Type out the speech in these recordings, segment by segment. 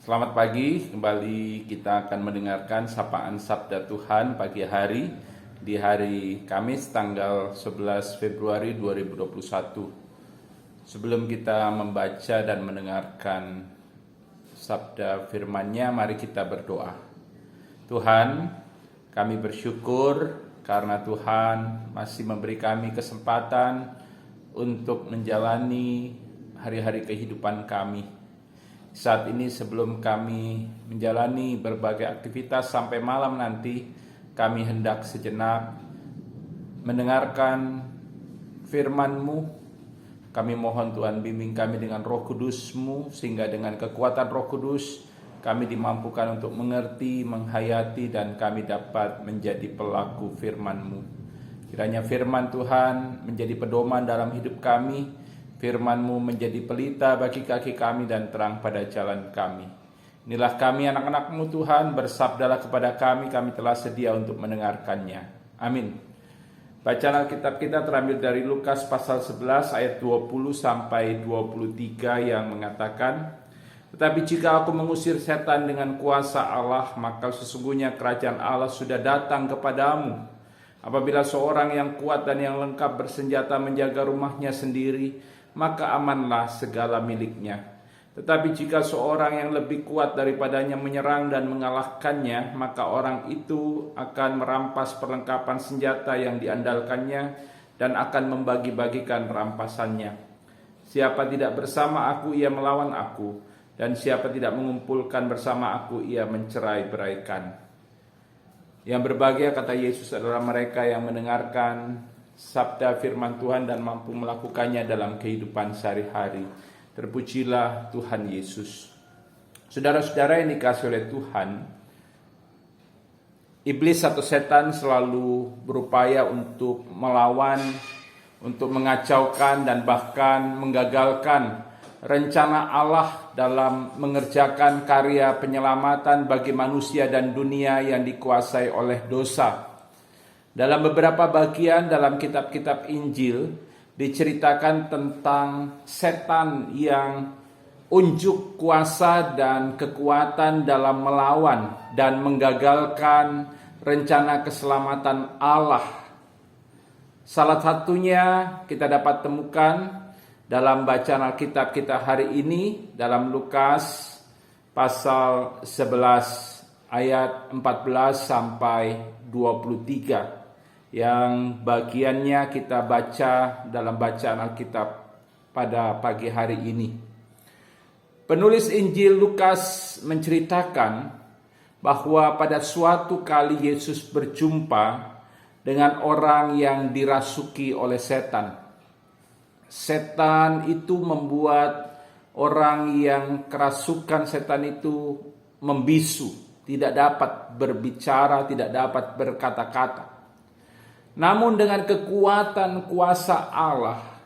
Selamat pagi, kembali kita akan mendengarkan sapaan Sabda Tuhan pagi hari di hari Kamis tanggal 11 Februari 2021. Sebelum kita membaca dan mendengarkan sabda firman-Nya, mari kita berdoa. Tuhan, kami bersyukur karena Tuhan masih memberi kami kesempatan untuk menjalani hari-hari kehidupan kami. Saat ini sebelum kami menjalani berbagai aktivitas sampai malam nanti, kami hendak sejenak mendengarkan firman-Mu. Kami mohon Tuhan bimbing kami dengan Roh Kudus-Mu, sehingga dengan kekuatan Roh Kudus kami dimampukan untuk mengerti, menghayati, dan kami dapat menjadi pelaku firman-Mu. Kiranya firman Tuhan menjadi pedoman dalam hidup kami, firman-Mu menjadi pelita bagi kaki kami dan terang pada jalan kami. Inilah kami anak-anak-Mu Tuhan, bersabdalah kepada kami telah sedia untuk mendengarkannya. Amin. Bacaan Alkitab kita terambil dari Lukas pasal 11 ayat 20 sampai 23 yang mengatakan, "Tetapi jika aku mengusir setan dengan kuasa Allah, maka sesungguhnya kerajaan Allah sudah datang kepadamu. Apabila seorang yang kuat dan yang lengkap bersenjata menjaga rumahnya sendiri, maka amanlah segala miliknya. Tetapi jika seorang yang lebih kuat daripadanya menyerang dan mengalahkannya, maka orang itu akan merampas perlengkapan senjata yang diandalkannya dan akan membagi-bagikan rampasannya. Siapa tidak bersama aku, ia melawan aku, dan siapa tidak mengumpulkan bersama aku, ia mencerai-beraikan." Yang berbahagia, kata Yesus, adalah mereka yang mendengarkan sabda firman Tuhan dan mampu melakukannya dalam kehidupan sehari-hari. Terpujilah Tuhan Yesus. Saudara-saudara yang dikasihi oleh Tuhan, iblis atau setan selalu berupaya untuk melawan, untuk mengacaukan dan bahkan menggagalkan rencana Allah dalam mengerjakan karya penyelamatan bagi manusia dan dunia yang dikuasai oleh dosa. Dalam beberapa bagian dalam kitab-kitab Injil diceritakan tentang setan yang unjuk kuasa dan kekuatan dalam melawan dan menggagalkan rencana keselamatan Allah. Salah satunya kita dapat temukan dalam bacaan Alkitab kita hari ini dalam Lukas pasal 11 ayat 14 sampai 23. Yang bagiannya kita baca dalam bacaan Alkitab pada pagi hari ini. Penulis Injil Lukas menceritakan bahwa pada suatu kali Yesus berjumpa dengan orang yang dirasuki oleh setan. Setan itu membuat orang yang kerasukan setan itu membisu, tidak dapat berbicara, tidak dapat berkata-kata. Namun dengan kekuatan kuasa Allah,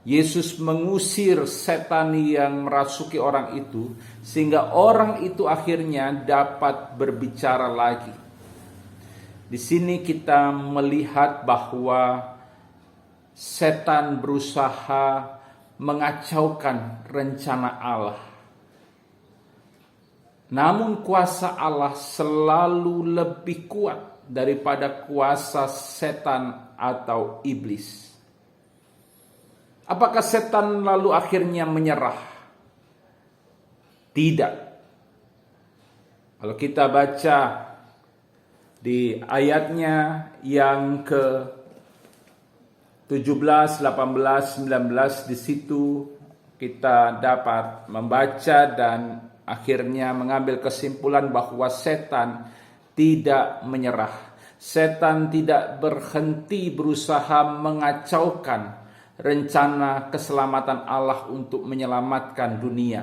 Yesus mengusir setan yang merasuki orang itu, sehingga orang itu akhirnya dapat berbicara lagi. Di sini kita melihat bahwa setan berusaha mengacaukan rencana Allah. Namun kuasa Allah selalu lebih kuat daripada kuasa setan atau iblis. Apakah setan lalu akhirnya menyerah? Tidak. Kalau kita baca di ayatnya yang ke 17, 18, 19, di situ kita dapat membaca dan akhirnya mengambil kesimpulan bahwa setan tidak menyerah. Setan tidak berhenti berusaha mengacaukan rencana keselamatan Allah untuk menyelamatkan dunia.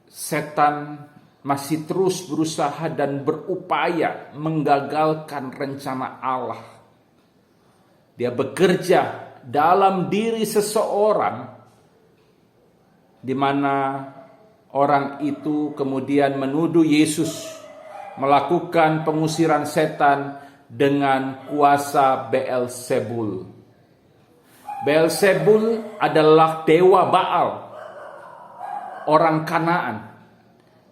Setan masih terus berusaha dan berupaya menggagalkan rencana Allah. Dia bekerja dalam diri seseorang, di mana orang itu kemudian menuduh Yesus melakukan pengusiran setan dengan kuasa Beelzebul. Beelzebul adalah dewa Baal, orang Kanaan,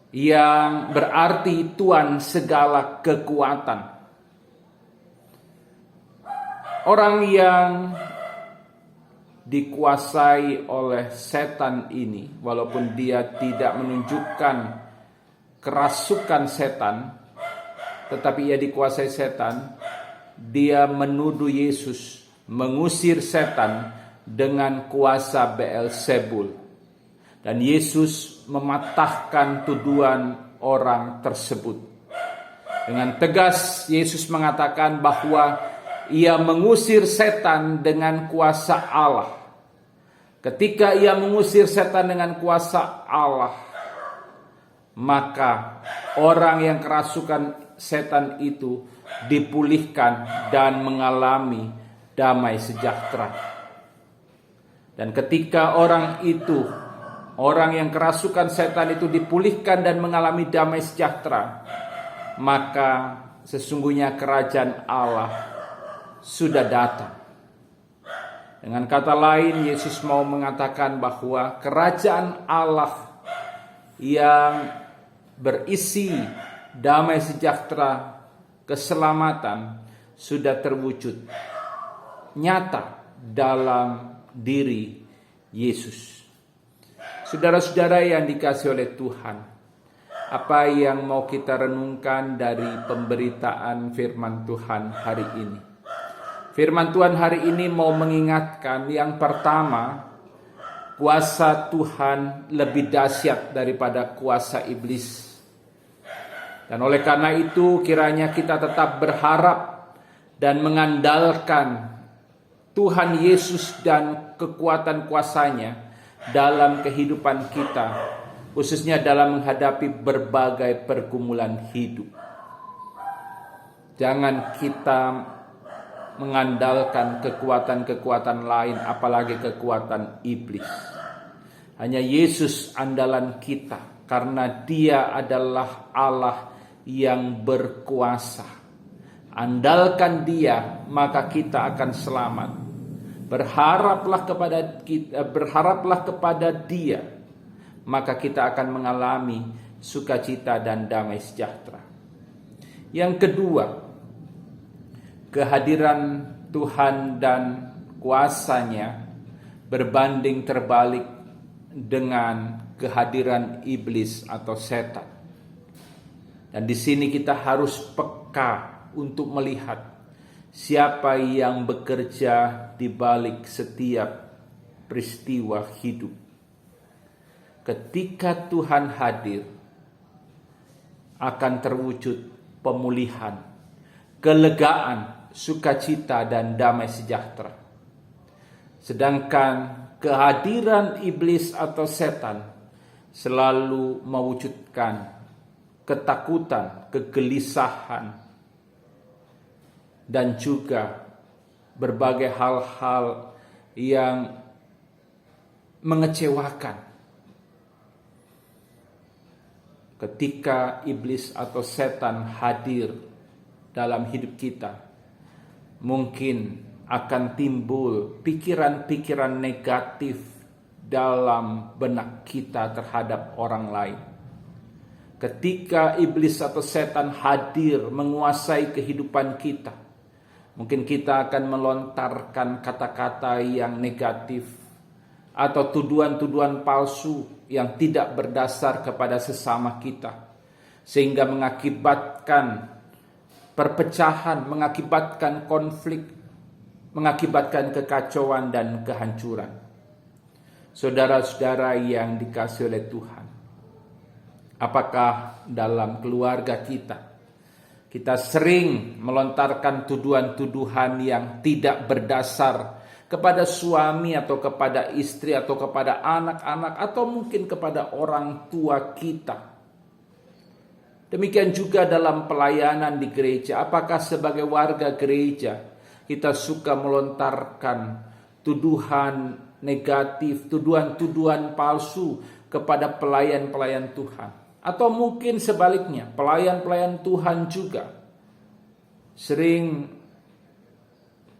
yang berarti tuan segala kekuatan. Orang yang dikuasai oleh setan ini, walaupun dia tidak menunjukkan kerasukan setan, tetapi ia dikuasai setan. Dia menuduh Yesus mengusir setan dengan kuasa Beelzebul, dan Yesus mematahkan tuduhan orang tersebut. Dengan tegas Yesus mengatakan bahwa ia mengusir setan dengan kuasa Allah. Ketika ia mengusir setan dengan kuasa Allah, maka orang yang kerasukan setan itu dipulihkan dan mengalami damai sejahtera. Dan ketika orang yang kerasukan setan itu dipulihkan dan mengalami damai sejahtera, maka sesungguhnya kerajaan Allah sudah datang. Dengan kata lain, Yesus mau mengatakan bahwa kerajaan Allah yang berisi damai sejahtera, keselamatan sudah terwujud nyata dalam diri Yesus. Saudara-saudara yang dikasihi oleh Tuhan, apa yang mau kita renungkan dari pemberitaan firman Tuhan hari ini? Firman Tuhan hari ini mau mengingatkan yang pertama, kuasa Tuhan lebih dahsyat daripada kuasa iblis. Dan oleh karena itu kiranya kita tetap berharap dan mengandalkan Tuhan Yesus dan kekuatan kuasanya dalam kehidupan kita, khususnya dalam menghadapi berbagai pergumulan hidup. Jangan kita mengandalkan kekuatan-kekuatan lain, apalagi kekuatan iblis. Hanya Yesus andalan kita, karena Dia adalah Allah yang berkuasa. Andalkan Dia, maka kita akan selamat. Berharaplah kepada Dia, maka kita akan mengalami sukacita dan damai sejahtera. Yang kedua, kehadiran Tuhan dan kuasanya berbanding terbalik dengan kehadiran iblis atau setan. Dan di sini kita harus peka untuk melihat siapa yang bekerja di balik setiap peristiwa hidup. Ketika Tuhan hadir, akan terwujud pemulihan, kelegaan, sukacita, dan damai sejahtera. Sedangkan kehadiran iblis atau setan selalu mewujudkan ketakutan, kegelisahan, dan juga berbagai hal-hal yang mengecewakan. Ketika iblis atau setan hadir dalam hidup kita, mungkin akan timbul pikiran-pikiran negatif dalam benak kita terhadap orang lain. Ketika iblis atau setan hadir menguasai kehidupan kita, mungkin kita akan melontarkan kata-kata yang negatif atau tuduhan-tuduhan palsu yang tidak berdasar kepada sesama kita, sehingga mengakibatkan perpecahan, mengakibatkan konflik, mengakibatkan kekacauan dan kehancuran. Saudara-saudara yang dikasihi oleh Tuhan, apakah dalam keluarga kita sering melontarkan tuduhan-tuduhan yang tidak berdasar kepada suami atau kepada istri atau kepada anak-anak atau mungkin kepada orang tua kita? Demikian juga dalam pelayanan di gereja. Apakah sebagai warga gereja kita suka melontarkan tuduhan negatif, tuduhan-tuduhan palsu kepada pelayan-pelayan Tuhan? Atau mungkin sebaliknya, pelayan-pelayan Tuhan juga sering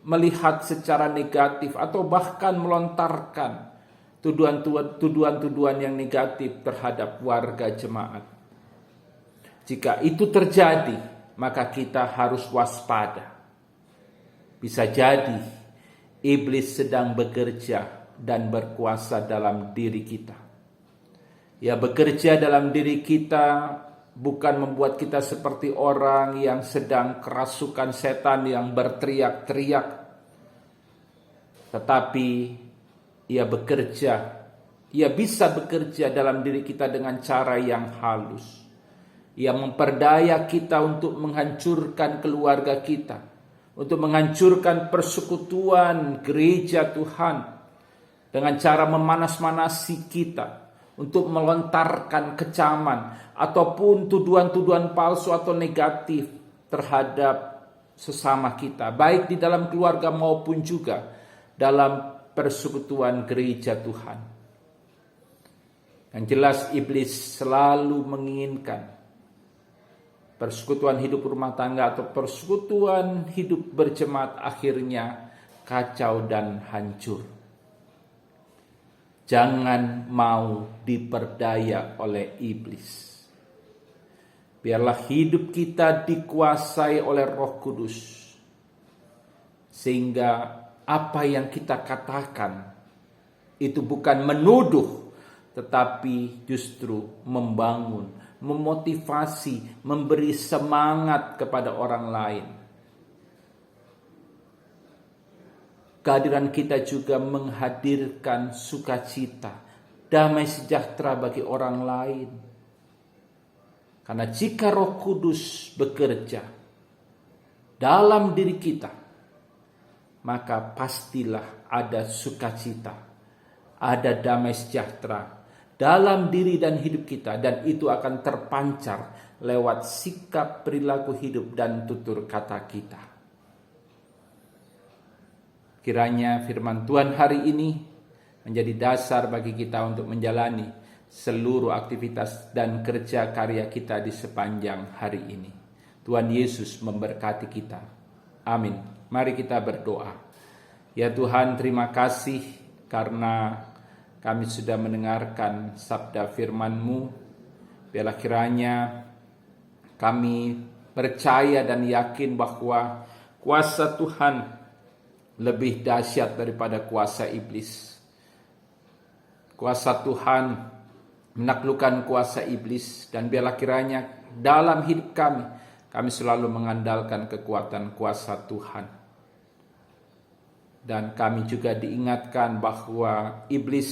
melihat secara negatif atau bahkan melontarkan tuduhan-tuduhan yang negatif terhadap warga jemaat. Jika itu terjadi, maka kita harus waspada. Bisa jadi iblis sedang bekerja dan berkuasa dalam diri kita. Ya, bekerja dalam diri kita bukan membuat kita seperti orang yang sedang kerasukan setan yang berteriak-teriak. Tetapi ia bisa bekerja dalam diri kita dengan cara yang halus. Ia memperdaya kita untuk menghancurkan keluarga kita, untuk menghancurkan persekutuan gereja Tuhan, dengan cara memanas-manasi kita, untuk melontarkan kecaman ataupun tuduhan-tuduhan palsu atau negatif terhadap sesama kita, baik di dalam keluarga maupun juga dalam persekutuan gereja Tuhan. Yang jelas iblis selalu menginginkan persekutuan hidup rumah tangga atau persekutuan hidup berjemaat akhirnya kacau dan hancur. Jangan mau diperdaya oleh iblis. Biarlah hidup kita dikuasai oleh Roh Kudus, sehingga apa yang kita katakan itu bukan menuduh, tetapi justru membangun, memotivasi, memberi semangat kepada orang lain. Kehadiran kita juga menghadirkan sukacita, damai sejahtera bagi orang lain. Karena jika Roh Kudus bekerja dalam diri kita, maka pastilah ada sukacita, ada damai sejahtera dalam diri dan hidup kita, dan itu akan terpancar lewat sikap, perilaku hidup, dan tutur kata kita. Kiranya firman Tuhan hari ini menjadi dasar bagi kita untuk menjalani seluruh aktivitas dan kerja karya kita di sepanjang hari ini. Tuhan Yesus memberkati kita. Amin. Mari kita berdoa. Ya Tuhan, terima kasih karena kami sudah mendengarkan sabda firman-Mu. Biarlah kiranya kami percaya dan yakin bahwa kuasa Tuhan lebih dahsyat daripada kuasa iblis. Kuasa Tuhan menaklukkan kuasa iblis, dan biarlah kiranya dalam hidup kami selalu mengandalkan kekuatan kuasa Tuhan. Dan kami juga diingatkan bahwa iblis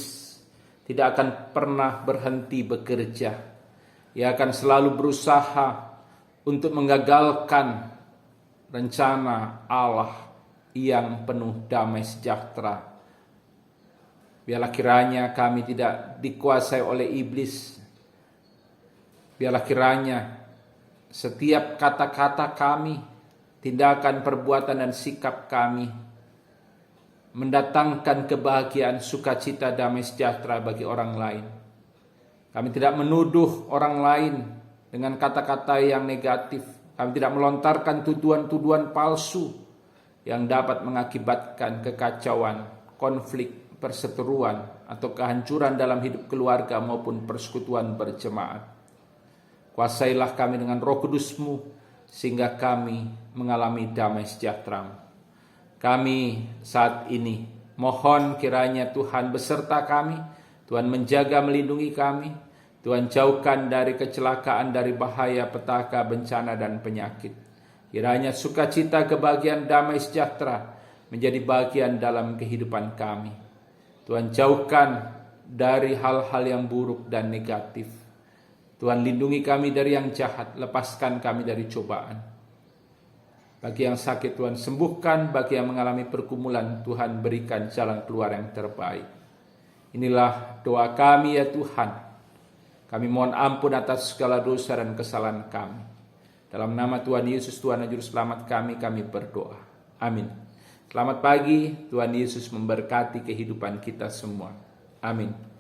tidak akan pernah berhenti bekerja. Ia akan selalu berusaha untuk menggagalkan rencana Allah yang penuh damai sejahtera. Biarlah kiranya kami tidak dikuasai oleh iblis. Biarlah kiranya setiap kata-kata kami, tindakan, perbuatan, dan sikap kami mendatangkan kebahagiaan, sukacita, damai sejahtera bagi orang lain. Kami tidak menuduh orang lain dengan kata-kata yang negatif. Kami tidak melontarkan tuduhan-tuduhan palsu yang dapat mengakibatkan kekacauan, konflik, perseteruan, atau kehancuran dalam hidup keluarga maupun persekutuan berjemaat. Kuasailah kami dengan Roh Kudus-Mu, sehingga kami mengalami damai sejahtera. Kami saat ini mohon kiranya Tuhan beserta kami, Tuhan menjaga melindungi kami, Tuhan jauhkan dari kecelakaan, dari bahaya, petaka, bencana, dan penyakit. Kiranya sukacita, kebahagiaan, damai sejahtera menjadi bagian dalam kehidupan kami. Tuhan jauhkan dari hal-hal yang buruk dan negatif. Tuhan lindungi kami dari yang jahat, lepaskan kami dari cobaan. Bagi yang sakit Tuhan sembuhkan, bagi yang mengalami pergumulan Tuhan berikan jalan keluar yang terbaik. Inilah doa kami ya Tuhan. Kami mohon ampun atas segala dosa dan kesalahan kami. Dalam nama Tuhan Yesus, Tuhan dan Juru Selamat kami berdoa. Amin. Selamat pagi, Tuhan Yesus memberkati kehidupan kita semua. Amin.